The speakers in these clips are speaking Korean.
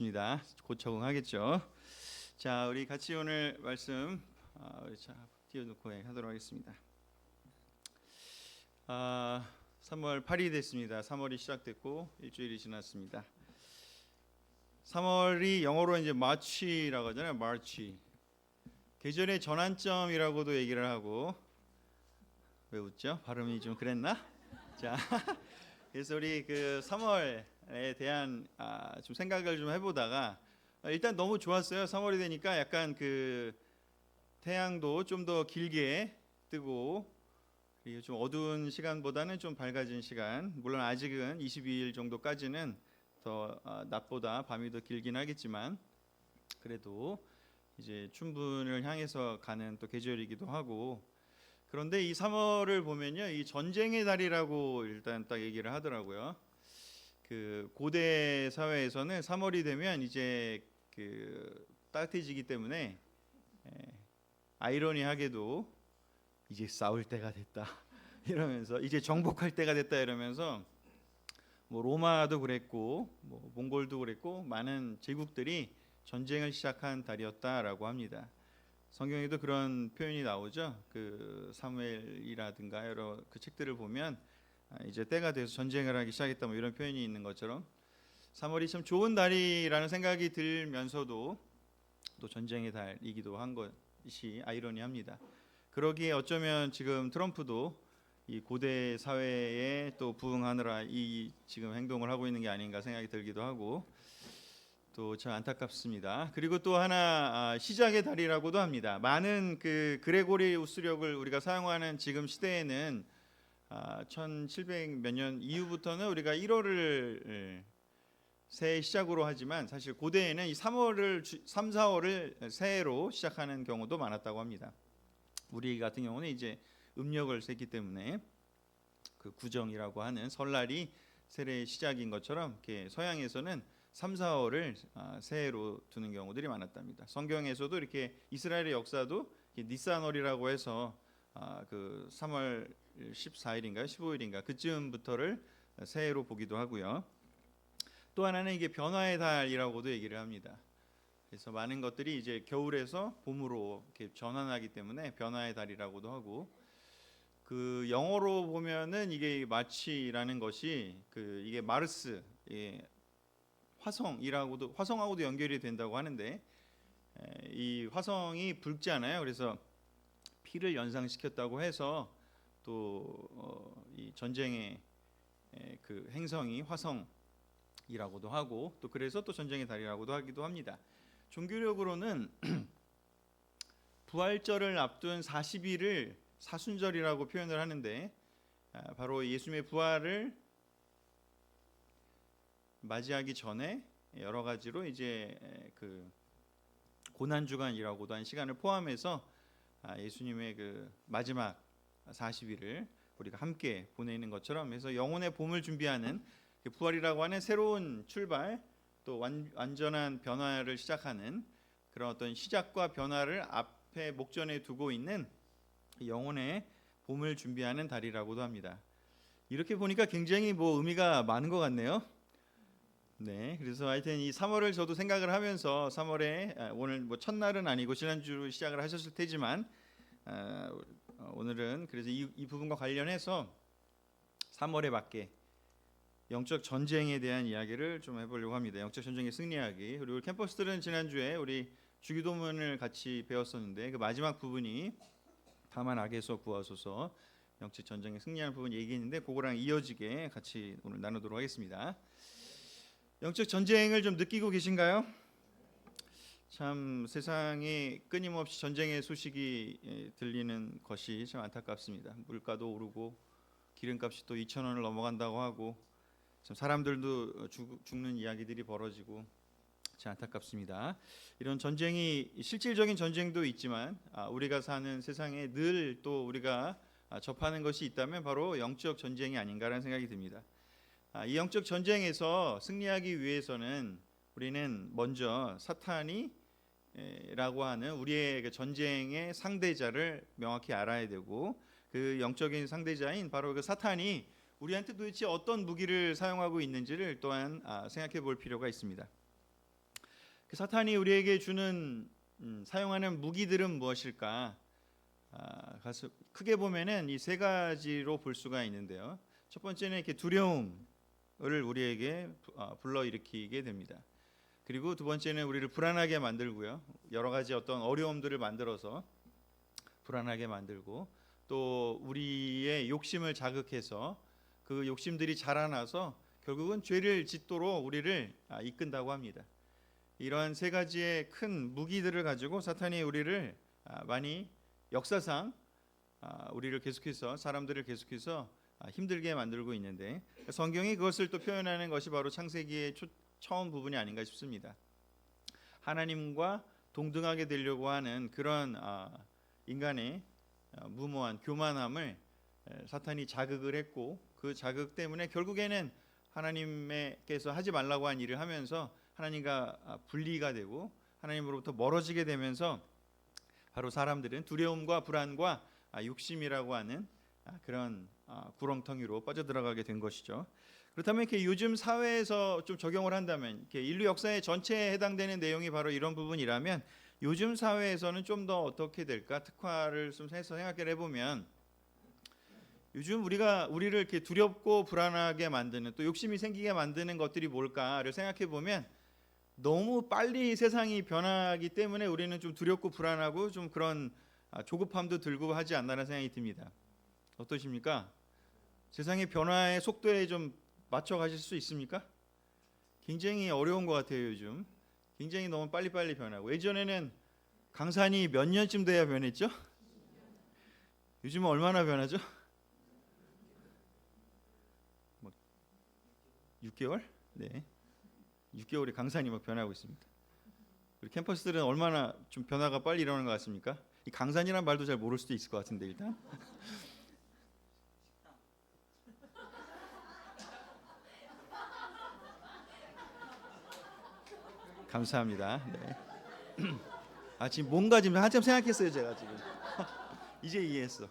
입니다. 곧 적응하겠죠. 자, 우리 같이 오늘 말씀 띄워놓고 하도록 하겠습니다. 3월 8일이 됐습니다. 3월이 시작됐고 일주일이 지났습니다. 3월이 영어로 이제 마치라고 하잖아요. 마치. 계절의 전환점이라고도 얘기를 하고. 왜 웃죠? 발음이 좀 그랬나? 자, 그래서 우리 그 3월에 대한 좀 생각을 좀 해보다가 일단 너무 좋았어요. 3월이 되니까 약간 그 태양도 좀 더 길게 뜨고 그리고 좀 어두운 시간보다는 좀 밝아진 시간. 물론 아직은 22일 정도까지는 더 낮보다 밤이 더 길긴 하겠지만 그래도 이제 춘분을 향해서 가는 또 계절이기도 하고. 그런데 이 3월을 보면요, 이 전쟁의 달이라고 일단 딱 얘기를 하더라고요. 그 고대 사회에서는 3월이 되면 이제 그 따뜻해지기 때문에 아이러니하게도 이제 싸울 때가 됐다 이러면서 이제 정복할 때가 됐다 이러면서 뭐 로마도 그랬고 뭐 몽골도 그랬고 많은 제국들이 전쟁을 시작한 달이었다라고 합니다. 성경에도 그런 표현이 나오죠. 그 사무엘이라든가 여러 그 책들을 보면 이제 때가 돼서 전쟁을 하기 시작했다 뭐 이런 표현이 있는 것처럼 3월이 참 좋은 달이라는 생각이 들면서도 또 전쟁의 달이기도 한 것이 아이러니합니다. 그러기에 어쩌면 지금 트럼프도 이 고대 사회에 또 부응하느라 이 지금 행동을 하고 있는 게 아닌가 생각이 들기도 하고 또 참 안타깝습니다. 그리고 또 하나 시작의 달이라고도 합니다. 많은 그 그레고리 우스력을 우리가 사용하는 지금 시대에는 1700 몇 년 이후부터는 우리가 1월을 새해 시작으로 하지만 사실 고대에는 이 3월을 3, 4월을 새해로 시작하는 경우도 많았다고 합니다. 우리 같은 경우는 이제 음력을 셌기 때문에 그 구정이라고 하는 설날이 새해의 시작인 것처럼 이렇게 서양에서는 3, 4월을 새해로 두는 경우들이 많았답니다. 성경에서도 이렇게 이스라엘의 역사도 니산월이라고 해서 그 3월 14일인가 15일인가 그쯤부터를 새해로 보기도 하고요. 또 하나는 이게 변화의 달이라고도 얘기를 합니다. 그래서 많은 것들이 이제 겨울에서 봄으로 이렇게 전환하기 때문에 변화의 달이라고도 하고, 그 영어로 보면은 이게 마치라는 것이 그 이게 마르스, 화성이라고도 화성하고도 연결이 된다고 하는데 이 화성이 붉잖아요. 그래서 피를 연상시켰다고 해서 또 이 전쟁의 그 행성이 화성이라고도 하고 또 그래서 또 전쟁의 달이라고도 하기도 합니다. 종교력으로는 부활절을 앞둔 40일을 사순절이라고 표현을 하는데 바로 예수님의 부활을 맞이하기 전에 여러 가지로 이제 그 고난 주간이라고도 한 시간을 포함해서 예수님의 그 마지막 40일을 우리가 함께 보내는 것처럼 해서 영혼의 봄을 준비하는 부활이라고 하는 새로운 출발 또 완전한 변화를 시작하는 그런 어떤 시작과 변화를 앞에 목전에 두고 있는 영혼의 봄을 준비하는 달이라고도 합니다. 이렇게 보니까 굉장히 뭐 의미가 많은 것 같네요. 네, 그래서 하여튼 이 3월을 저도 생각을 하면서 3월에 오늘 뭐 첫날은 아니고 지난주 시작을 하셨을 테지만 오늘은 그래서 이 부분과 관련해서 3월에 맞게 영적 전쟁에 대한 이야기를 좀 해보려고 합니다. 영적 전쟁의 승리하기. 그리고 캠퍼스들은 지난주에 우리 주기도문을 같이 배웠었는데 그 마지막 부분이 다만 악에서 구하소서 영적 전쟁의 승리하는 부분 얘기했는데 그거랑 이어지게 같이 오늘 나누도록 하겠습니다. 영적 전쟁을 좀 느끼고 계신가요? 참 세상에 끊임없이 전쟁의 소식이 들리는 것이 참 안타깝습니다. 물가도 오르고 기름값이 또 2,000원을 넘어간다고 하고 참 사람들도 죽는 이야기들이 벌어지고 참 안타깝습니다. 이런 전쟁이 실질적인 전쟁도 있지만 우리가 사는 세상에 늘 또 우리가 접하는 것이 있다면 바로 영적 전쟁이 아닌가라는 생각이 듭니다. 이 영적 전쟁에서 승리하기 위해서는 우리는 먼저 사탄이 라고 하는 우리의 그 전쟁의 상대자를 명확히 알아야 되고 그 영적인 상대자인 바로 그 사탄이 우리한테 도대체 어떤 무기를 사용하고 있는지를 또한 생각해 볼 필요가 있습니다. 그 사탄이 우리에게 주는 사용하는 무기들은 무엇일까? 가서 크게 보면은 이 세 가지로 볼 수가 있는데요. 첫 번째는 이렇게 두려움을 우리에게 불러일으키게 됩니다. 그리고 두 번째는 우리를 불안하게 만들고요. 여러 가지 어떤 어려움들을 만들어서 불안하게 만들고, 또 우리의 욕심을 자극해서 그 욕심들이 자라나서 결국은 죄를 짓도록 우리를 이끈다고 합니다. 이러한 세 가지의 큰 무기들을 가지고 사탄이 우리를 많이 역사상 우리를 계속해서, 사람들을 계속해서 힘들게 만들고 있는데, 성경이 그것을 또 표현하는 것이 바로 창세기의 처음 부분이 아닌가 싶습니다. 하나님과 동등하게 되려고 하는 그런 인간의 무모한 교만함을 사탄이 자극을 했고, 그 자극 때문에 결국에는 하나님께서 하지 말라고 한 일을 하면서 하나님과 분리가 되고 하나님으로부터 멀어지게 되면서 바로 사람들은 두려움과 불안과 욕심이라고 하는 그런 구렁텅이로 빠져들어가게 된 것이죠. 그렇다면 이렇게 요즘 사회에서 좀 적용을 한다면, 이렇게 인류 역사의 전체에 해당되는 내용이 바로 이런 부분이라면 요즘 사회에서는 좀 더 어떻게 될까? 특화를 좀 해서 생각을 해보면, 요즘 우리를 이렇게 두렵고 불안하게 만드는, 또 욕심이 생기게 만드는 것들이 뭘까를 생각해 보면, 너무 빨리 세상이 변하기 때문에 우리는 좀 두렵고 불안하고 좀 그런 조급함도 들고 하지 않나라는 생각이 듭니다. 어떠십니까? 세상의 변화의 속도에 좀 맞춰 가실 수 있습니까? 굉장히 어려운 것 같아요. 요즘 굉장히 너무 빨리빨리 변하고, 예전에는 강산이 몇 년쯤 돼야 변했죠? 요즘은 얼마나 변하죠? 6개월? 네, 6개월에 강산이 막 변하고 있습니다. 우리 캠퍼스들은 얼마나 좀 변화가 빨리 일어나는 것 같습니까? 이 강산이란 말도 잘 모를 수도 있을 것 같은데, 일단 감사합니다. 네. 지금 뭔가 지금 한참 생각했어요, 제가 지금. 이제 이해했어.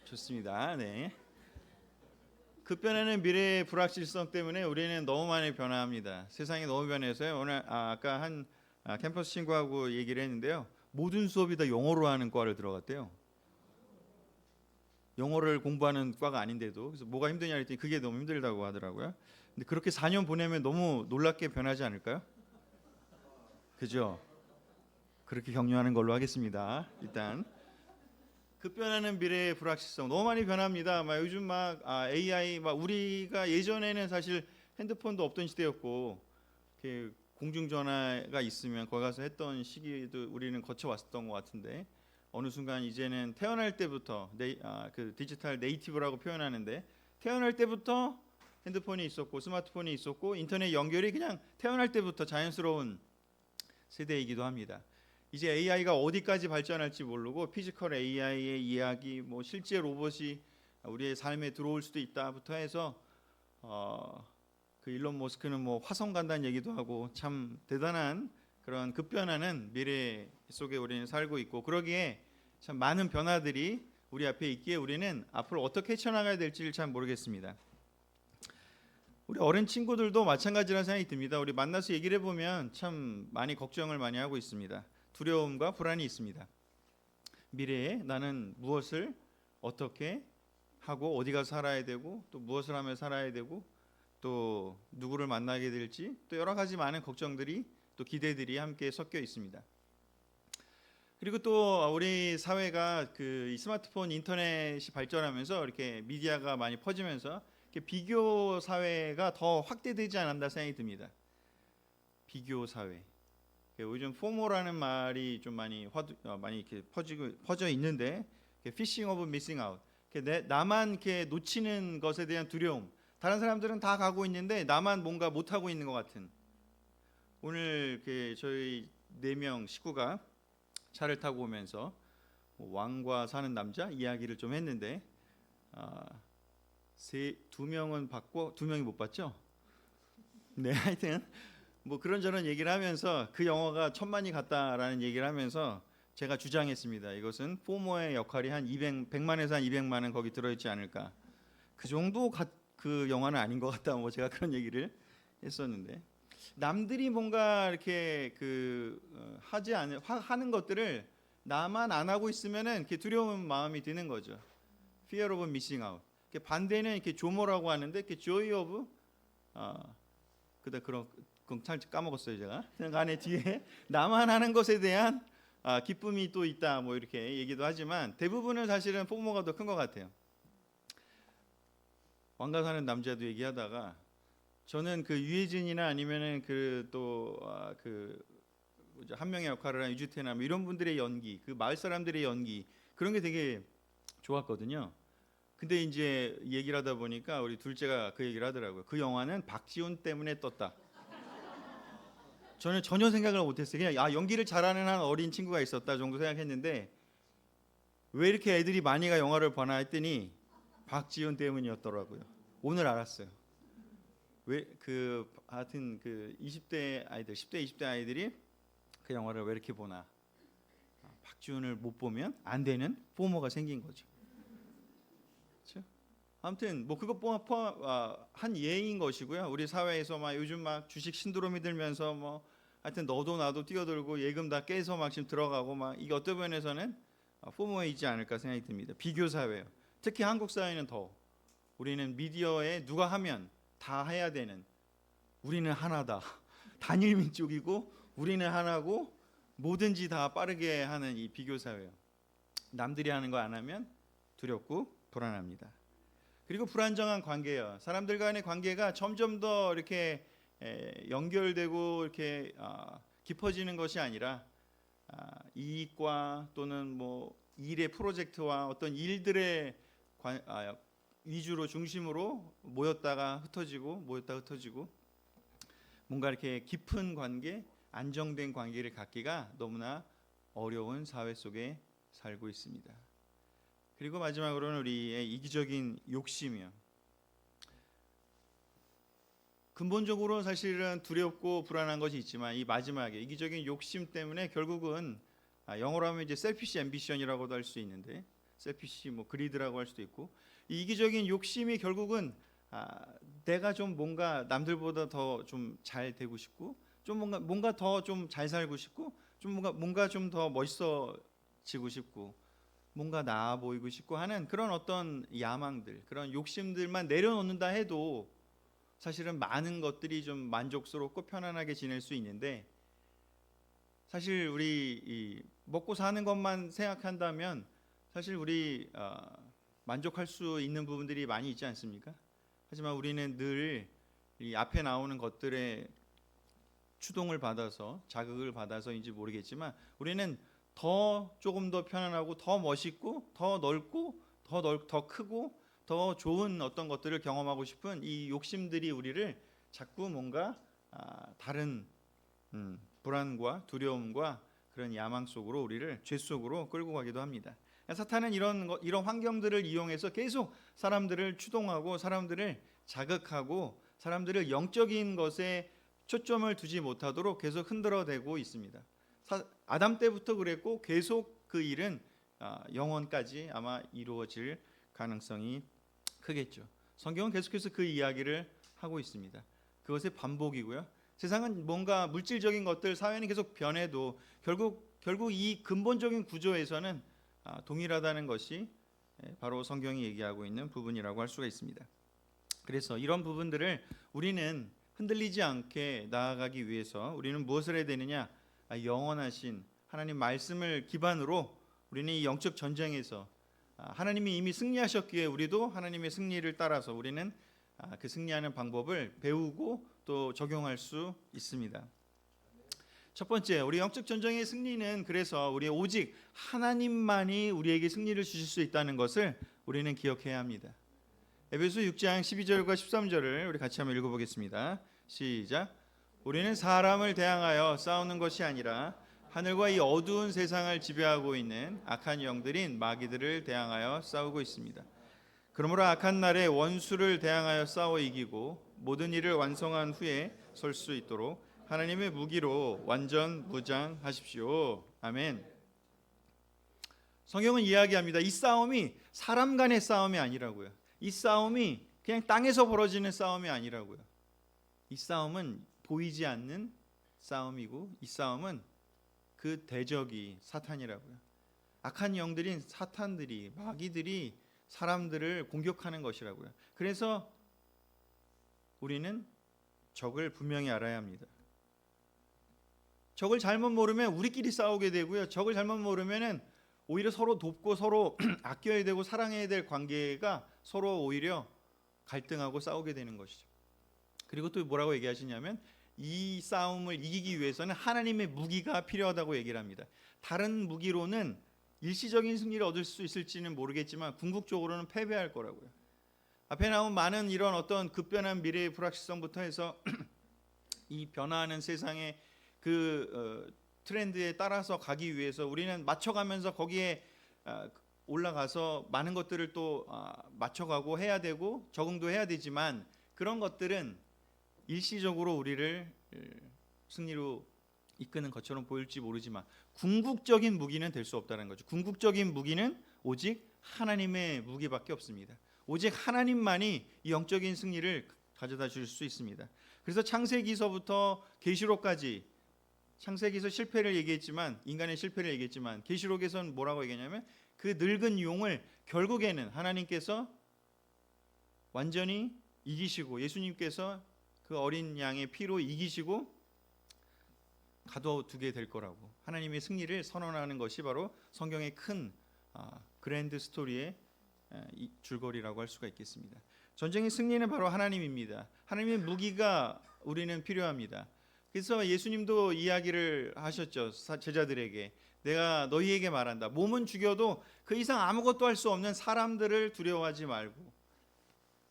좋습니다. 네. 급변하는 미래의 불확실성 때문에 우리는 너무 많이 변화합니다. 세상이 너무 변해서요. 오늘 아까 한 캠퍼스 친구하고 얘기를 했는데요. 모든 수업이 다 영어로 하는 과를 들어갔대요. 영어를 공부하는 과가 아닌데도. 그래서 뭐가 힘드냐 했더니 그게 너무 힘들다고 하더라고요. 근데 그렇게 4년 보내면 너무 놀랍게 변하지 않을까요? 그죠? 그렇게 격려하는 걸로 하겠습니다. 일단 급변하는 미래의 불확실성 너무 많이 변합니다. 요즘 AI 우리가 예전에는 사실 핸드폰도 없던 시대였고, 이렇게 공중전화가 있으면 거기 가서 했던 시기도 우리는 거쳐왔었던 것 같은데, 어느 순간 이제는 태어날 때부터 그 디지털 네이티브라고 표현하는데, 태어날 때부터 핸드폰이 있었고 스마트폰이 있었고 인터넷 연결이 그냥 태어날 때부터 자연스러운 세대이기도 합니다. 이제 AI가 어디까지 발전할지 모르고, 피지컬 AI의 이야기, 실제 로봇이 우리의 삶에 들어올 수도 있다부터 해서 그 일론 머스크는 화성 간다는 얘기도 하고, 참 대단한 그런 급변하는 미래 속에 우리는 살고 있고, 그러기에 참 많은 변화들이 우리 앞에 있기에 우리는 앞으로 어떻게 헤쳐나가야 될지를 잘 모르겠습니다. 우리 어린 친구들도 마찬가지라는 생각이 듭니다. 우리 만나서 얘기를 해보면 참 많이 걱정을 많이 하고 있습니다. 두려움과 불안이 있습니다. 미래에 나는 무엇을 어떻게 하고 어디 가서 살아야 되고, 또 무엇을 하며 살아야 되고, 또 누구를 만나게 될지, 또 여러 가지 많은 걱정들이, 또 기대들이 함께 섞여 있습니다. 그리고 또 우리 사회가 이 스마트폰, 인터넷이 발전하면서 이렇게 미디어가 많이 퍼지면서 이렇게 비교 사회가 더 확대되지 않았나 생각이 듭니다. 비교 사회. 요즘 포모라는 말이 좀 많이 이렇게 퍼져 있는데, 피싱 오브 미싱 아웃. 나만 이렇게 놓치는 것에 대한 두려움. 다른 사람들은 다 가고 있는데 나만 뭔가 못 하고 있는 것 같은. 오늘 저희 4명 식구가 차를 타고 오면서 왕과 사는 남자 이야기를 좀 했는데, 2명은 봤고 2명이 못 봤죠? 네, 하여튼 그런저런 얘기를 하면서 그 영화가 1000만이 갔다라는 얘기를 하면서 제가 주장했습니다. 이것은 포모의 역할이 한 100만에서 한 200만은 거기 들어있지 않을까. 그 정도 그 영화는 아닌 것 같다. 제가 그런 얘기를 했었는데, 남들이 뭔가 이렇게 하는 것들을 나만 안 하고 있으면은 이렇게 두려운 마음이 드는 거죠. Fear of missing out. 반대는 이렇게 조모라고 하는데 이렇게 joy of 그건 잘 까먹었어요 제가. 안에 뒤에 나만 하는 것에 대한 기쁨이 또 있다 뭐 이렇게 얘기도 하지만 대부분은 사실은 포모가 더 큰 것 같아요. 왕가 사는 남자도 얘기하다가 저는 그 유해진이나 아니면은 한 명의 역할을 한 유주태나 뭐 이런 분들의 연기, 그 마을 사람들의 연기 그런 게 되게 좋았거든요. 근데 이제 얘기를 하다 보니까 우리 둘째가 그 얘기를 하더라고요. 그 영화는 박지훈 때문에 떴다. 저는 전혀 생각을 못했어요. 그냥 연기를 잘하는 한 어린 친구가 있었다 정도 생각했는데 왜 이렇게 애들이 많이가 영화를 보나 했더니 박지훈 때문이었더라고요. 오늘 알았어요. 하여튼 20대 아이들, 10대 20대 아이들이 그 영화를 왜 이렇게 보나. 박지훈을 못 보면 안 되는 포모가 생긴 거죠. 그렇죠? 아무튼 뭐 그것 한 예인 것이고요. 우리 사회에서 요즘 주식 신드롬이 들면서 하여튼 너도 나도 뛰어들고 예금 다 깨서 지금 들어가고 이게 어떤 면에서는 포모이지 않을까 생각이 듭니다. 비교 사회예요. 특히 한국 사회는 더 우리는 미디어에 누가 하면 다 해야 되는, 우리는 하나다. 단일 민족이고 우리는 하나고 뭐든지 다 빠르게 하는 이 비교 사회예요. 남들이 하는 거 안 하면 두렵고 불안합니다. 그리고 불안정한 관계예요. 사람들 간의 관계가 점점 더 이렇게 연결되고 이렇게 깊어지는 것이 아니라 이익과 또는 일의 프로젝트와 어떤 일들의 위주로 중심으로 모였다가 흩어지고 뭔가 이렇게 깊은 관계, 안정된 관계를 갖기가 너무나 어려운 사회 속에 살고 있습니다. 그리고 마지막으로는 우리의 이기적인 욕심이요. 근본적으로 사실은 두렵고 불안한 것이 있지만 이 마지막에 이기적인 욕심 때문에 결국은 영어로 하면 이제 셀피시 앰비션이라고도 할 수 있는데 셀피시 그리드라고 할 수도 있고 이 이기적인 욕심이 결국은 내가 좀 뭔가 남들보다 더 좀 잘 되고 싶고 좀 뭔가 더 좀 잘 살고 싶고 좀 뭔가 좀 더 멋있어지고 싶고 뭔가 나아 보이고 싶고 하는 그런 어떤 야망들, 그런 욕심들만 내려놓는다 해도 사실은 많은 것들이 좀 만족스럽고 편안하게 지낼 수 있는데 사실 우리 먹고 사는 것만 생각한다면 사실 우리 만족할 수 있는 부분들이 많이 있지 않습니까? 하지만 우리는 늘 이 앞에 나오는 것들에 추동을 받아서 자극을 받아서인지 모르겠지만 우리는 조금 더 편안하고 더 멋있고 더 넓고 더 크고 더 좋은 어떤 것들을 경험하고 싶은 이 욕심들이 우리를 자꾸 뭔가 다른 불안과 두려움과 그런 야망 속으로 우리를 죄 속으로 끌고 가기도 합니다. 사탄은 이런 환경들을 이용해서 계속 사람들을 추동하고 사람들을 자극하고 사람들을 영적인 것에 초점을 두지 못하도록 계속 흔들어대고 있습니다. 아담 때부터 그랬고 계속 그 일은 영원까지 아마 이루어질 가능성이 크겠죠. 성경은 계속해서 그 이야기를 하고 있습니다. 그것의 반복이고요. 세상은 뭔가 물질적인 것들, 사회는 계속 변해도 결국 이 근본적인 구조에서는 동일하다는 것이 바로 성경이 얘기하고 있는 부분이라고 할 수가 있습니다. 그래서 이런 부분들을 우리는 흔들리지 않게 나아가기 위해서 우리는 무엇을 해야 되느냐? 영원하신 하나님 말씀을 기반으로 우리는 이 영적 전쟁에서 하나님이 이미 승리하셨기에 우리도 하나님의 승리를 따라서 우리는 그 승리하는 방법을 배우고 또 적용할 수 있습니다. 첫 번째, 우리 영적 전쟁의 승리는 그래서 우리 오직 하나님만이 우리에게 승리를 주실 수 있다는 것을 우리는 기억해야 합니다. 에베소 6장 12절과 13절을 우리 같이 한번 읽어보겠습니다. 시작. 우리는 사람을 대항하여 싸우는 것이 아니라 하늘과 이 어두운 세상을 지배하고 있는 악한 영들인 마귀들을 대항하여 싸우고 있습니다. 그러므로 악한 날에 원수를 대항하여 싸워 이기고 모든 일을 완성한 후에 설 수 있도록 하나님의 무기로 완전 무장하십시오. 아멘. 성경은 이야기합니다. 이 싸움이 사람 간의 싸움이 아니라고요. 이 싸움이 그냥 땅에서 벌어지는 싸움이 아니라고요. 이 싸움은 보이지 않는 싸움이고, 이 싸움은 그 대적이 사탄이라고요. 악한 영들인 사탄들이, 마귀들이 사람들을 공격하는 것이라고요. 그래서 우리는 적을 분명히 알아야 합니다. 적을 잘못 모르면 우리끼리 싸우게 되고요. 적을 잘못 모르면은 오히려 서로 돕고 서로 아껴야 되고 사랑해야 될 관계가 서로 오히려 갈등하고 싸우게 되는 것이죠. 그리고 또 뭐라고 얘기하시냐면 이 싸움을 이기기 위해서는 하나님의 무기가 필요하다고 얘기를 합니다. 다른 무기로는 일시적인 승리를 얻을 수 있을지는 모르겠지만 궁극적으로는 패배할 거라고요. 앞에 나온 많은 이런 어떤 급변한 미래의 불확실성부터 해서 이 변화하는 세상의 그 트렌드에 따라서 가기 위해서 우리는 맞춰가면서 거기에 올라가서 많은 것들을 또 맞춰가고 해야 되고 적응도 해야 되지만, 그런 것들은 일시적으로 우리를 승리로 이끄는 것처럼 보일지 모르지만 궁극적인 무기는 될 수 없다는 거죠. 궁극적인 무기는 오직 하나님의 무기밖에 없습니다. 오직 하나님만이 이 영적인 승리를 가져다 줄 수 있습니다. 그래서 창세기서부터 계시록까지, 창세기에서 실패를 얘기했지만, 인간의 실패를 얘기했지만, 계시록에서는 뭐라고 얘기하냐면 그 늙은 용을 결국에는 하나님께서 완전히 이기시고, 예수님께서 그 어린 양의 피로 이기시고 가둬두게 될 거라고, 하나님의 승리를 선언하는 것이 바로 성경의 큰 그랜드 스토리의 줄거리라고 할 수가 있겠습니다. 전쟁의 승리는 바로 하나님입니다. 하나님의 무기가 우리는 필요합니다. 그래서 예수님도 이야기를 하셨죠. 제자들에게, 내가 너희에게 말한다. 몸은 죽여도 그 이상 아무것도 할 수 없는 사람들을 두려워하지 말고,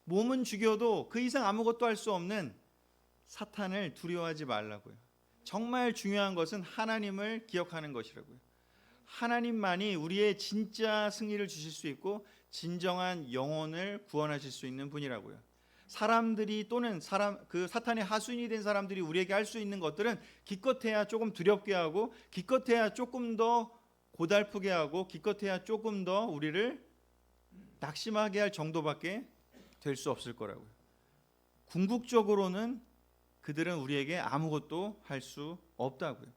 몸은 죽여도 그 이상 아무것도 할 수 없는 사탄을 두려워하지 말라고요. 정말 중요한 것은 하나님을 기억하는 것이라고요. 하나님만이 우리의 진짜 승리를 주실 수 있고 진정한 영혼을 구원하실 수 있는 분이라고요. 사람들이 또는 그 사탄의 하수인이 된 사람들이 우리에게 할 수 있는 것들은 기껏해야 조금 두렵게 하고, 기껏해야 조금 더 고달프게 하고, 기껏해야 조금 더 우리를 낙심하게 할 정도밖에 될 수 없을 거라고요. 궁극적으로는 그들은 우리에게 아무것도 할 수 없다고요.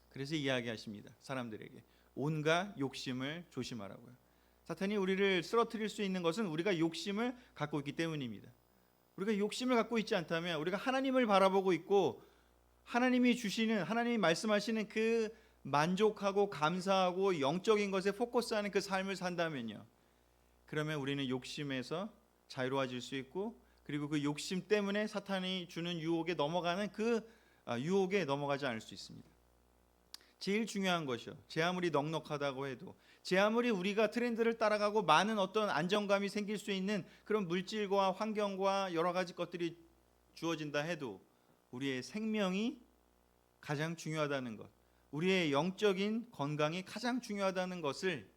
그래서 이야기하십니다. 사람들에게 온갖 욕심을 조심하라고요. 사탄이 우리를 쓰러뜨릴 수 있는 것은 우리가 욕심을 갖고 있기 때문입니다. 우리가 욕심을 갖고 있지 않다면, 우리가 하나님을 바라보고 있고 하나님이 주시는, 하나님이 말씀하시는 그 만족하고 감사하고 영적인 것에 포커스하는 그 삶을 산다면요, 그러면 우리는 욕심에서 자유로워질 수 있고, 그리고 그 욕심 때문에 사탄이 주는 유혹에 넘어가는 그 유혹에 넘어가지 않을 수 있습니다. 제일 중요한 것이요, 제 아무리 넉넉하다고 해도, 제 아무리 우리가 트렌드를 따라가고 많은 어떤 안정감이 생길 수 있는 그런 물질과 환경과 여러 가지 것들이 주어진다 해도, 우리의 생명이 가장 중요하다는 것, 우리의 영적인 건강이 가장 중요하다는 것을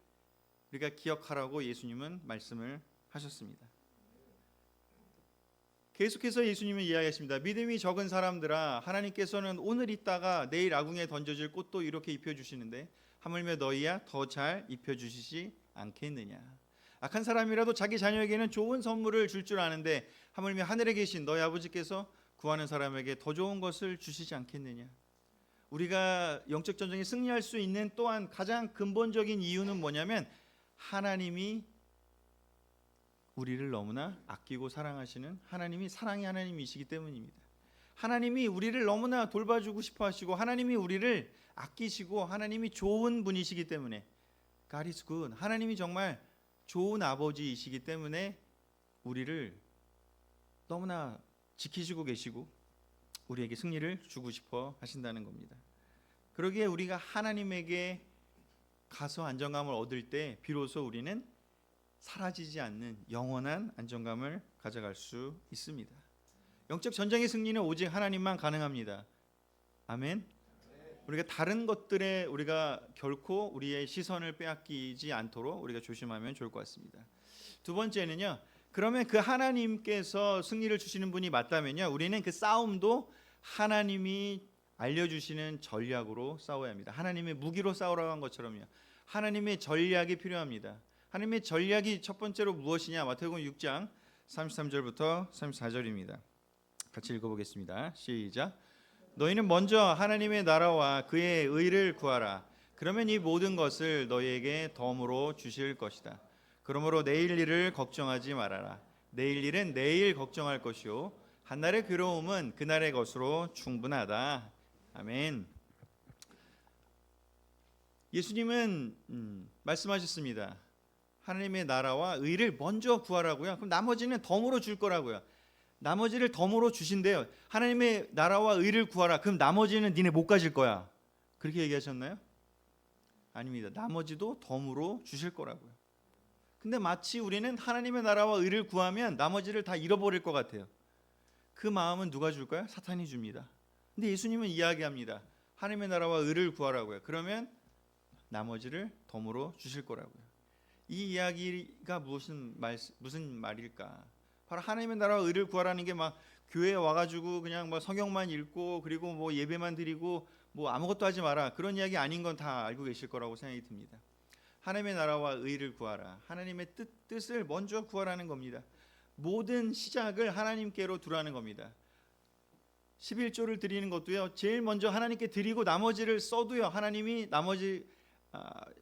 우리가 기억하라고 예수님은 말씀을 하셨습니다. 계속해서 예수님은 이야기하십니다. 믿음이 적은 사람들아, 하나님께서는 오늘 있다가 내일 아궁이에 던져질 꽃도 이렇게 입혀주시는데 하물며 너희야 더 잘 입혀주시지 않겠느냐. 악한 사람이라도 자기 자녀에게는 좋은 선물을 줄 줄 아는데 하물며 하늘에 계신 너희 아버지께서 구하는 사람에게 더 좋은 것을 주시지 않겠느냐. 우리가 영적 전쟁에 승리할 수 있는 또한 가장 근본적인 이유는 뭐냐면, 하나님이 우리를 너무나 아끼고 사랑하시는 하나님이 사랑의 하나님이시기 때문입니다. 하나님이 우리를 너무나 돌봐주고 싶어 하시고, 하나님이 우리를 아끼시고, 하나님이 좋은 분이시기 때문에, God is good, 하나님이 정말 좋은 아버지이시기 때문에 우리를 너무나 지키시고 계시고 우리에게 승리를 주고 싶어 하신다는 겁니다. 그러기에 우리가 하나님에게 가서 안정감을 얻을 때 비로소 우리는 사라지지 않는 영원한 안정감을 가져갈 수 있습니다. 영적 전쟁의 승리는 오직 하나님만 가능합니다. 아멘. 우리가 다른 것들에 우리가 결코 우리의 시선을 빼앗기지 않도록 우리가 조심하면 좋을 것 같습니다. 두 번째는요, 그러면 그 하나님께서 승리를 주시는 분이 맞다면요, 우리는 그 싸움도 하나님이 알려주시는 전략으로 싸워야 합니다. 하나님의 무기로 싸우라고 한 것처럼요, 하나님의 전략이 필요합니다. 하나님의 전략이 첫 번째로 무엇이냐? 마태복음 6장 33절부터 34절입니다. 같이 읽어보겠습니다. 시작. 너희는 먼저 하나님의 나라와 그의 의를 구하라. 그러면 이 모든 것을 너희에게 덤으로 주실 것이다. 그러므로 내일 일을 걱정하지 말아라. 내일 일은 내일 걱정할 것이요 한날의 괴로움은 그날의 것으로 충분하다. 아멘. 예수님은 말씀하셨습니다. 하나님의 나라와 의를 먼저 구하라고요. 그럼 나머지는 덤으로 줄 거라고요. 나머지를 덤으로 주신대요. 하나님의 나라와 의를 구하라. 그럼 나머지는 니네 못 가질 거야. 그렇게 얘기하셨나요? 아닙니다. 나머지도 덤으로 주실 거라고요. 근데 마치 우리는 하나님의 나라와 의를 구하면 나머지를 다 잃어버릴 것 같아요. 그 마음은 누가 줄까요? 사탄이 줍니다. 근데 예수님은 이야기합니다. 하나님의 나라와 의를 구하라고요. 그러면 나머지를 덤으로 주실 거라고요. 이 이야기가 무슨 말일까? 바로 하나님의 나라와 의를 구하라는 게 막 교회에 와가지고 그냥 뭐 성경만 읽고 그리고 뭐 예배만 드리고 뭐 아무것도 하지 마라, 그런 이야기 아닌 건 다 알고 계실 거라고 생각이 듭니다. 하나님의 나라와 의를 구하라. 하나님의 뜻을 먼저 구하라는 겁니다. 모든 시작을 하나님께로 두라는 겁니다. 11조를 드리는 것도요, 제일 먼저 하나님께 드리고 나머지를 써도요, 하나님이 나머지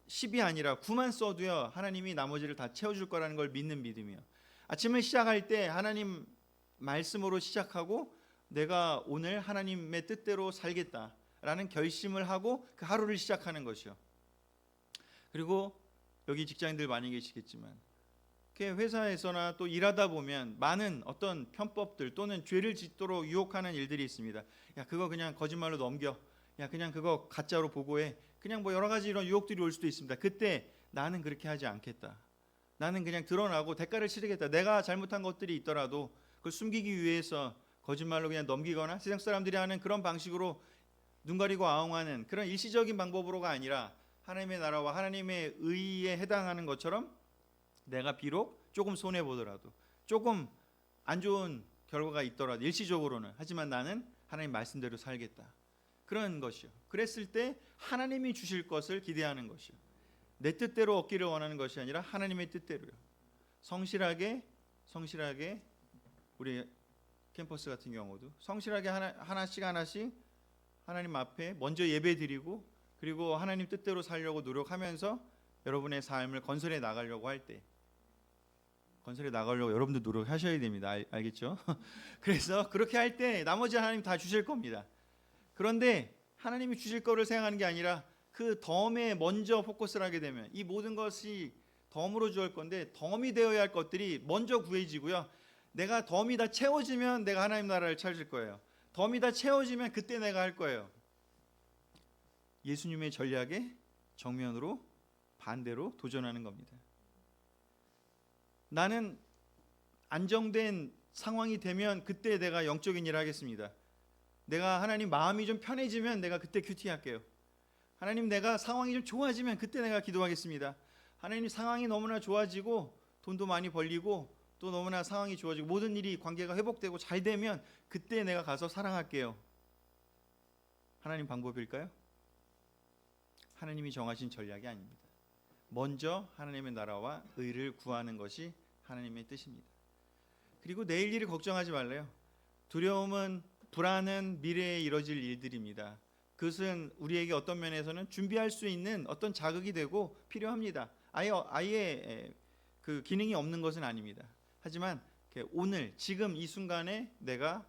10이 아니라 9만 써도요, 하나님이 나머지를 다 채워줄 거라는 걸 믿는 믿음이요. 아침을 시작할 때 하나님 말씀으로 시작하고 내가 오늘 하나님의 뜻대로 살겠다라는 결심을 하고 그 하루를 시작하는 것이요. 그리고 여기 직장인들 많이 계시겠지만 회사에서나 또 일하다 보면 많은 어떤 편법들 또는 죄를 짓도록 유혹하는 일들이 있습니다. 야, 그거 그냥 거짓말로 넘겨. 야, 그냥 그거 가짜로 보고해. 그냥 뭐 여러 가지 이런 유혹들이 올 수도 있습니다. 그때 나는 그렇게 하지 않겠다. 나는 그냥 드러나고 대가를 치르겠다. 내가 잘못한 것들이 있더라도 그걸 숨기기 위해서 거짓말로 그냥 넘기거나 세상 사람들이 하는 그런 방식으로 눈 가리고 아웅하는 그런 일시적인 방법으로가 아니라 하나님의 나라와 하나님의 의에 해당하는 것처럼 내가 비록 조금 손해보더라도 조금 안 좋은 결과가 있더라도 일시적으로는, 하지만 나는 하나님 말씀대로 살겠다. 그런 것이요. 그랬을 때 하나님이 주실 것을 기대하는 것이요. 내 뜻대로 얻기를 원하는 것이 아니라 하나님의 뜻대로요. 성실하게 우리 캠퍼스 같은 경우도 성실하게 하나씩 하나님 앞에 먼저 예배드리고 그리고 하나님 뜻대로 살려고 노력하면서 여러분의 삶을 건설해 나가려고 할 때, 건설해 나가려고 여러분도 노력하셔야 됩니다. 알겠죠? 그래서 그렇게 할 때 나머지 하나님 다 주실 겁니다. 그런데 하나님이 주실 거를 생각하는 게 아니라 그 덤에 먼저 포커스를 하게 되면 이 모든 것이 덤으로 주어질 건데, 덤이 되어야 할 것들이 먼저 구해지고요. 내가 덤이 다 채워지면 내가 하나님 나라를 찾을 거예요. 덤이 다 채워지면 그때 내가 할 거예요. 예수님의 전략에 정면으로 반대로 도전하는 겁니다. 나는 안정된 상황이 되면 그때 내가 영적인 일을 하겠습니다. 내가 하나님 마음이 좀 편해지면 내가 그때 큐티할게요. 하나님 내가 상황이 좀 좋아지면 그때 내가 기도하겠습니다. 하나님 상황이 너무나 좋아지고 돈도 많이 벌리고 또 너무나 상황이 좋아지고 모든 일이 관계가 회복되고 잘 되면 그때 내가 가서 사랑할게요. 하나님 방법일까요? 하나님이 정하신 전략이 아닙니다. 먼저 하나님의 나라와 의를 구하는 것이 하나님의 뜻입니다. 그리고 내일 일을 걱정하지 말래요. 두려움은 불안은 미래에 이뤄질 일들입니다. 그것은 우리에게 어떤 면에서는 준비할 수 있는 어떤 자극이 되고 필요합니다. 아예 그 기능이 없는 것은 아닙니다. 하지만 오늘 지금 이 순간에 내가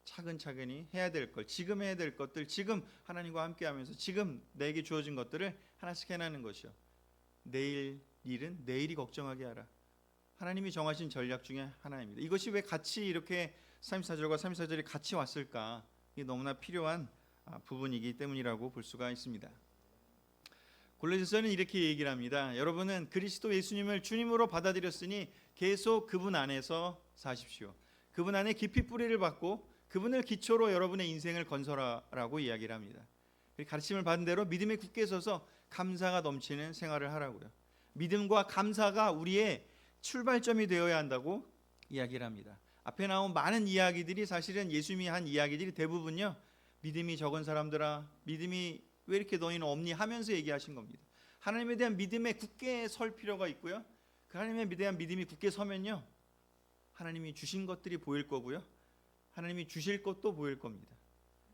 차근차근히 해야 될 것, 지금 해야 될 것들, 지금 하나님과 함께하면서 지금 내게 주어진 것들을 하나씩 해나는 것이요. 내일 일은 내일이 걱정하게 하라. 하나님이 정하신 전략 중에 하나입니다. 이것이 왜 같이 이렇게 34절과 34절이 같이 왔을까? 이게 너무나 필요한 부분이기 때문이라고 볼 수가 있습니다. 골로새서는 이렇게 얘기를 합니다. 여러분은 그리스도 예수님을 주님으로 받아들였으니 계속 그분 안에서 사십시오. 그분 안에 깊이 뿌리를 받고 그분을 기초로 여러분의 인생을 건설하라고 이야기를 합니다. 가르침을 받은 대로 믿음에 굳게 서서 감사가 넘치는 생활을 하라고요. 믿음과 감사가 우리의 출발점이 되어야 한다고 이야기를 합니다. 앞에 나온 많은 이야기들이 사실은 예수님이 한 이야기들이 대부분요, 믿음이 적은 사람들아, 믿음이 왜 이렇게 너희는 없니 하면서 얘기하신 겁니다. 하나님에 대한 믿음에 굳게 설 필요가 있고요. 그 하나님에 대한 믿음이 굳게 서면요, 하나님이 주신 것들이 보일 거고요. 하나님이 주실 것도 보일 겁니다.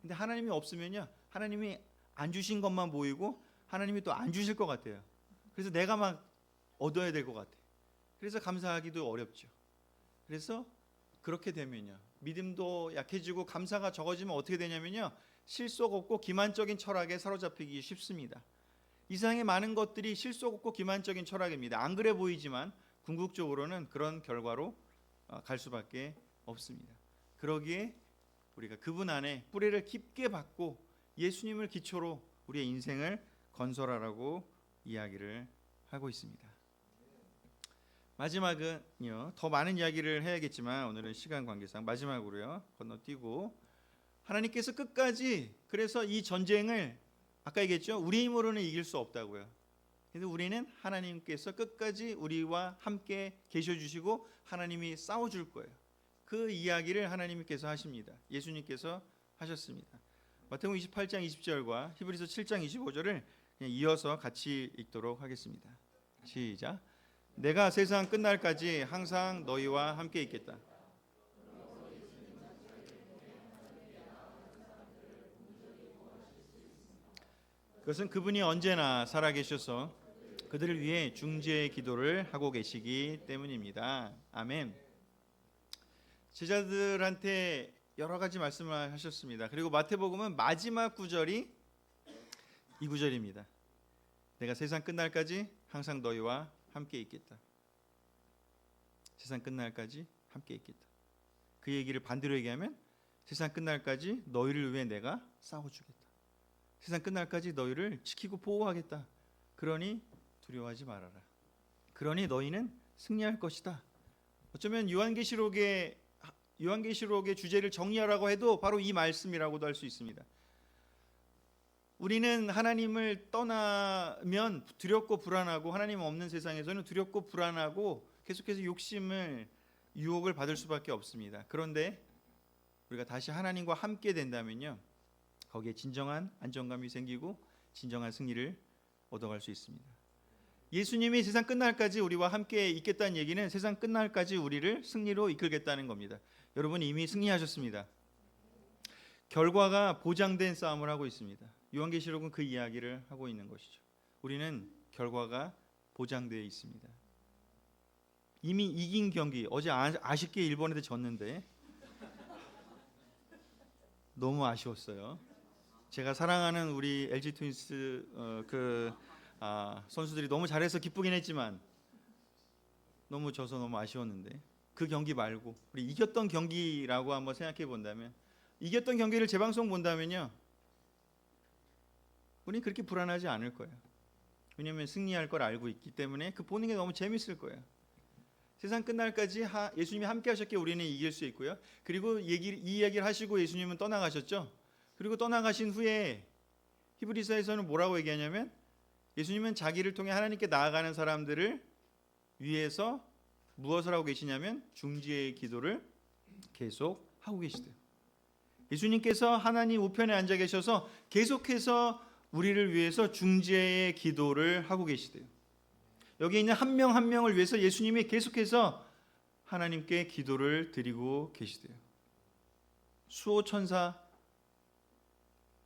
근데 하나님이 없으면요, 하나님이 안 주신 것만 보이고 하나님이 또 안 주실 것 같아요. 그래서 내가 막 얻어야 될 것 같아. 그래서 감사하기도 어렵죠. 그래서 그렇게 되면요, 믿음도 약해지고 감사가 적어지면 어떻게 되냐면요, 실속 없고 기만적인 철학에 사로잡히기 쉽습니다. 이 세상의 많은 것들이 실속 없고 기만적인 철학입니다. 안 그래 보이지만 궁극적으로는 그런 결과로 갈 수밖에 없습니다. 그러기에 우리가 그분 안에 뿌리를 깊게 박고 예수님을 기초로 우리의 인생을 건설하라고 이야기를 하고 있습니다. 마지막은요, 더 많은 이야기를 해야겠지만 오늘은 시간 관계상 마지막으로요 건너뛰고, 하나님께서 끝까지, 그래서 이 전쟁을 아까 얘기했죠, 우리 힘으로는 이길 수 없다고요. 근데 우리는 하나님께서 끝까지 우리와 함께 계셔 주시고 하나님이 싸워 줄 거예요. 그 이야기를 하나님께서 하십니다. 예수님께서 하셨습니다. 마태복음 28장 20절과 히브리서 7장 25절을 이어서 같이 읽도록 하겠습니다. 시작. 내가 세상 끝날까지 항상 너희와 함께 있겠다. 그것은 그분이 언제나 살아계셔서 그들을 위해 중재의 기도를 하고 계시기 때문입니다. 아멘. 제자들한테 여러 가지 말씀을 하셨습니다. 그리고 마태복음은 마지막 구절이 이 구절입니다. 내가 세상 끝날까지 항상 너희와 함께 있겠다. 세상 끝날까지 함께 있겠다. 그 얘기를 반대로 얘기하면 세상 끝날까지 너희를 위해 내가 싸워주겠다. 세상 끝날까지 너희를 지키고 보호하겠다. 그러니 두려워하지 말아라. 그러니 너희는 승리할 것이다. 어쩌면 요한계시록의 주제를 정리하라고 해도 바로 이 말씀이라고도 할 수 있습니다. 우리는 하나님을 떠나면 두렵고 불안하고, 하나님 없는 세상에서는 두렵고 불안하고 계속해서 욕심을, 유혹을 받을 수밖에 없습니다. 그런데 우리가 다시 하나님과 함께 된다면요, 거기에 진정한 안정감이 생기고 진정한 승리를 얻어갈 수 있습니다. 예수님이 세상 끝날까지 우리와 함께 있겠다는 얘기는 세상 끝날까지 우리를 승리로 이끌겠다는 겁니다. 여러분 이미 승리하셨습니다. 결과가 보장된 싸움을 하고 있습니다. 요한계시록은 그 이야기를 하고 있는 것이죠. 우리는 결과가 보장되어 있습니다. 이미 이긴 경기, 어제 아쉽게 일본한테 졌는데 너무 아쉬웠어요. 제가 사랑하는 우리 LG 트윈스 선수들이 너무 잘해서 기쁘긴 했지만 너무 져서 너무 아쉬웠는데, 그 경기 말고 우리 이겼던 경기라고 한번 생각해 본다면, 이겼던 경기를 재방송 본다면요, 우리는 그렇게 불안하지 않을 거예요. 왜냐하면 승리할 걸 알고 있기 때문에 그 보는 게 너무 재밌을 거예요. 세상 끝날까지 예수님이 함께 하셨기에 우리는 이길 수 있고요. 그리고 이 이야기를 하시고 예수님은 떠나가셨죠. 그리고 떠나가신 후에 히브리서에서는 뭐라고 얘기하냐면, 예수님은 자기를 통해 하나님께 나아가는 사람들을 위해서 무엇을 하고 계시냐면 중지의 기도를 계속 하고 계시대요. 예수님께서 하나님 우편에 앉아 계셔서 계속해서 우리를 위해서 중재의 기도를 하고 계시대요. 여기 있는 한 명 한 명을 위해서 예수님이 계속해서 하나님께 기도를 드리고 계시대요. 수호 천사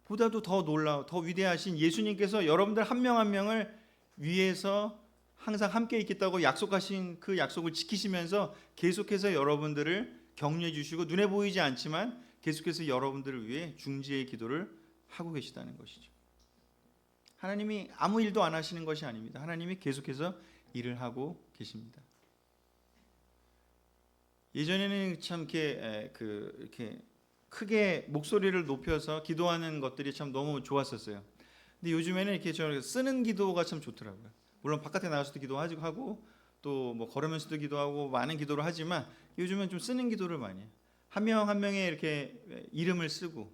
보다도 더 놀라워, 더 위대하신 예수님께서 여러분들 한 명 한 명을 위해서 항상 함께 있겠다고 약속하신 그 약속을 지키시면서 계속해서 여러분들을 격려해 주시고, 눈에 보이지 않지만 계속해서 여러분들을 위해 중지의 기도를 하고 계시다는 것이죠. 하나님이 아무 일도 안 하시는 것이 아닙니다. 하나님이 계속해서 일을 하고 계십니다. 예전에는 참 이렇게 크게 목소리를 높여서 기도하는 것들이 참 너무 좋았었어요. 근데 요즘에는 이렇게 저는 쓰는 기도가 참 좋더라고요. 물론 바깥에 나가서도 기도하고 또 뭐 걸으면서도 기도하고 많은 기도를 하지만 요즘은 좀 쓰는 기도를 많이 해요. 한 명 한 명의 이렇게 이름을 쓰고,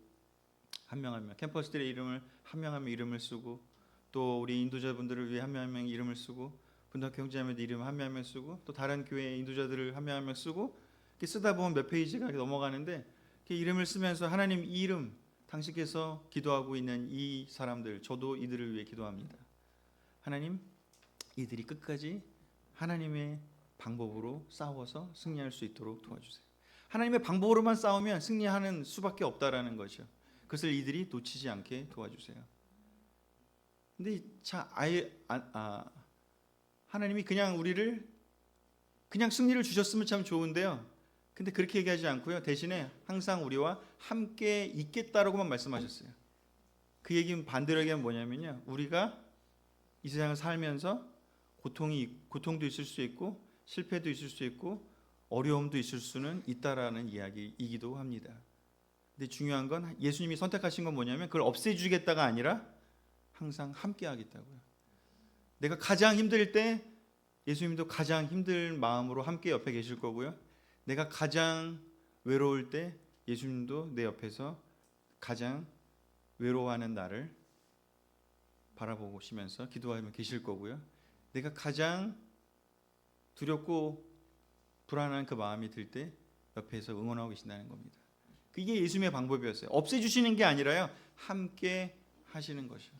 한 명 한 명 캠퍼스들의 이름을 한 명 한 명 이름을 쓰고, 또 우리 인도자분들을 위해 한 명 한 명 이름을 쓰고, 분당교 형제자매들 이름 한 명 한 명 쓰고, 또 다른 교회 인도자들을 한 명 한 명 쓰고, 이렇게 쓰다 보면 몇 페이지가 넘어가는데, 이렇게 이름을 쓰면서 하나님 이 이름, 당신께서 기도하고 있는 이 사람들, 저도 이들을 위해 기도합니다. 하나님, 이들이 끝까지 하나님의 방법으로 싸워서 승리할 수 있도록 도와주세요. 하나님의 방법으로만 싸우면 승리하는 수밖에 없다라는 거죠. 그것을 이들이 놓치지 않게 도와주세요. 근데 하나님이 그냥 우리를 그냥 승리를 주셨으면 참 좋은데요. 근데 그렇게 얘기하지 않고요. 대신에 항상 우리와 함께 있겠다라고만 말씀하셨어요. 그 얘기는 반대로 얘기하면 뭐냐면요. 우리가 이 세상을 살면서 고통도 있을 수 있고 실패도 있을 수 있고 어려움도 있을 수는 있다라는 이야기이기도 합니다. 근데 중요한 건 예수님이 선택하신 건 뭐냐면 그걸 없애주겠다가 아니라 항상 함께 하겠다고요. 내가 가장 힘들 때 예수님도 가장 힘든 마음으로 함께 옆에 계실 거고요. 내가 가장 외로울 때 예수님도 내 옆에서 가장 외로워하는 나를 바라보시면서 기도하며 계실 거고요. 내가 가장 두렵고 불안한 그 마음이 들 때 옆에서 응원하고 계신다는 겁니다. 그게 예수님의 방법이었어요. 없애주시는 게 아니라요. 함께 하시는 것이요.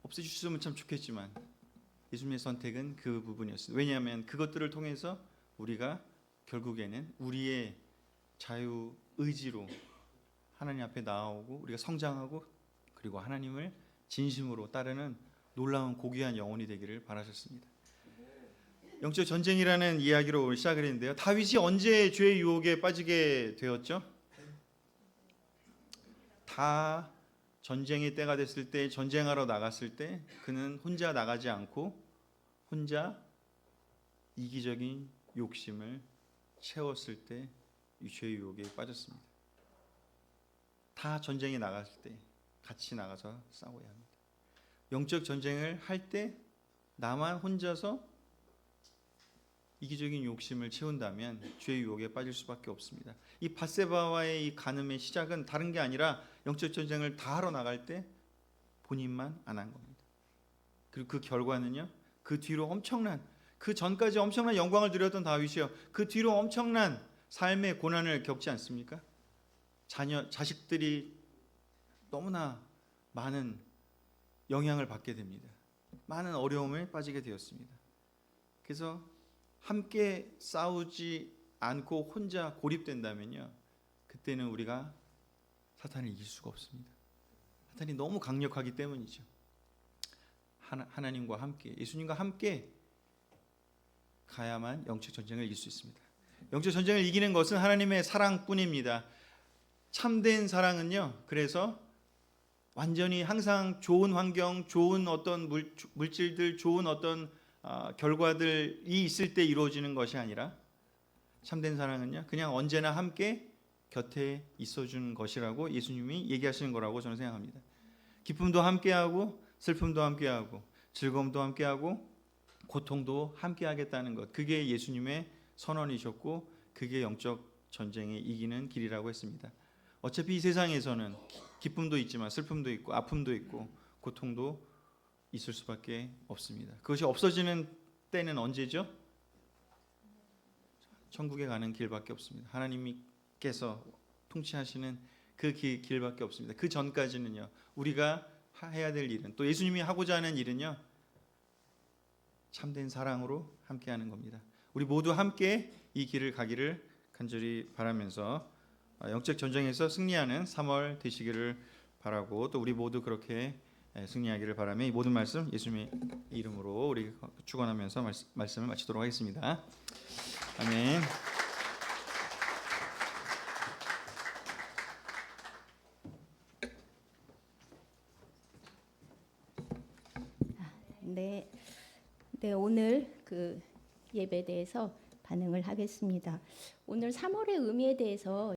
없애주셨으면 참 좋겠지만 예수님의 선택은 그 부분이었어요. 왜냐하면 그것들을 통해서 우리가 결국에는 우리의 자유 의지로 하나님 앞에 나아오고 우리가 성장하고 그리고 하나님을 진심으로 따르는 놀라운 고귀한 영혼이 되기를 바라셨습니다. 영적 전쟁이라는 이야기로 시작을 했는데요. 다윗이 언제 죄의 유혹에 빠지게 되었죠? 다 전쟁의 때가 됐을 때, 전쟁하러 나갔을 때 그는 혼자 나가지 않고 혼자 이기적인 욕심을 채웠을 때 이 죄의 유혹에 빠졌습니다. 다 전쟁에 나갔을 때 같이 나가서 싸워야 합니다. 영적 전쟁을 할 때 나만 혼자서 이기적인 욕심을 채운다면 죄의 유혹에 빠질 수밖에 없습니다. 이 밧세바와의 이 간음의 시작은 다른 게 아니라 영적 전쟁을 다 하러 나갈 때 본인만 안 한 겁니다. 그리고 그 결과는요. 그 뒤로 그 전까지 엄청난 영광을 누렸던 다윗이요. 그 뒤로 엄청난 삶의 고난을 겪지 않습니까? 자식들이 너무나 많은 영향을 받게 됩니다. 많은 어려움에 빠지게 되었습니다. 그래서 함께 싸우지 않고 혼자 고립된다면요. 그때는 우리가 사탄을 이길 수가 없습니다. 사탄이 너무 강력하기 때문이죠. 하나님과 함께, 예수님과 함께 가야만 영적 전쟁을 이길 수 있습니다. 영적 전쟁을 이기는 것은 하나님의 사랑뿐입니다. 참된 사랑은요. 그래서 완전히 항상 좋은 환경, 좋은 어떤 물질들, 좋은 어떤 결과들이 있을 때 이루어지는 것이 아니라 참된 사랑은요. 그냥 언제나 함께 곁에 있어주는 것이라고 예수님이 얘기하시는 거라고 저는 생각합니다. 기쁨도 함께하고 슬픔도 함께하고 즐거움도 함께하고 고통도 함께하겠다는 것. 그게 예수님의 선언이셨고 그게 영적 전쟁에 이기는 길이라고 했습니다. 어차피 이 세상에서는 기쁨도 있지만 슬픔도 있고 아픔도 있고 고통도 있을 수밖에 없습니다. 그것이 없어지는 때는 언제죠? 천국에 가는 길밖에 없습니다. 하나님께서 통치하시는 그 길밖에 없습니다. 그 전까지는요. 우리가 해야 될 일은 또 예수님이 하고자 하는 일은요. 참된 사랑으로 함께하는 겁니다. 우리 모두 함께 이 길을 가기를 간절히 바라면서 영적 전쟁에서 승리하는 3월 되시기를 바라고 또 우리 모두 그렇게 승리하기를 바라며 이 모든 말씀 예수님의 이름으로 우리 축원하면서 말씀을 마치도록 하겠습니다. 아멘. 네, 오늘 그 예배에 대해서 반응을 하겠습니다. 오늘 3월의 의미에 대해서